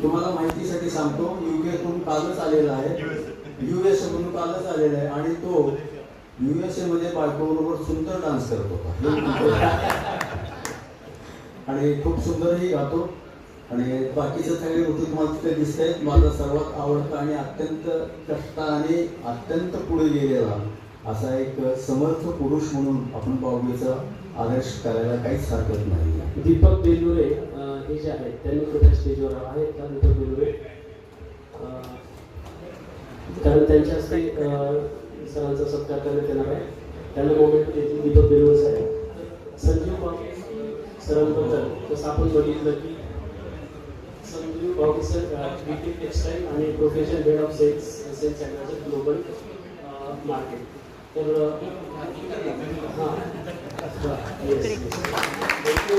तुम्हाला माहितीसाठी सांगतो, युकेतून कालच आलेला आहे, US मधून कालच आलेला आहे आणि तो USA मध्ये बायकोबरोबर सुंदर डान्स करत होता आणि खूप सुंदरही गातो. आणि बाकीच्या सगळ्या गोष्टी तुम्हाला तिथे दिसत आहेत. माझा सर्वात आवडता आणि अत्यंत कष्टाने अत्यंत पुढे गेलेला असा एक समर्थ पुरुष म्हणून आपण बाहुबलीचा आदर्श करायला काहीच हरकत नाही. दीपक बेलुरे हे जे आहेत त्यांनी कुठे स्टेजवर आहेत का? दीपक बेलुरे, कारण त्यांच्या हस्ते सरांचा सत्कार करण्यात येणार आहे. त्यांना मोमेंट देतील दीपक बेलुरे साहेब. संजीव बाकी सरांबद्दल जसं आपण बघितलं की Sanjeev Baki sir BT textile आणि professional head of sales and global market. तर हां, येस, थँक्यू.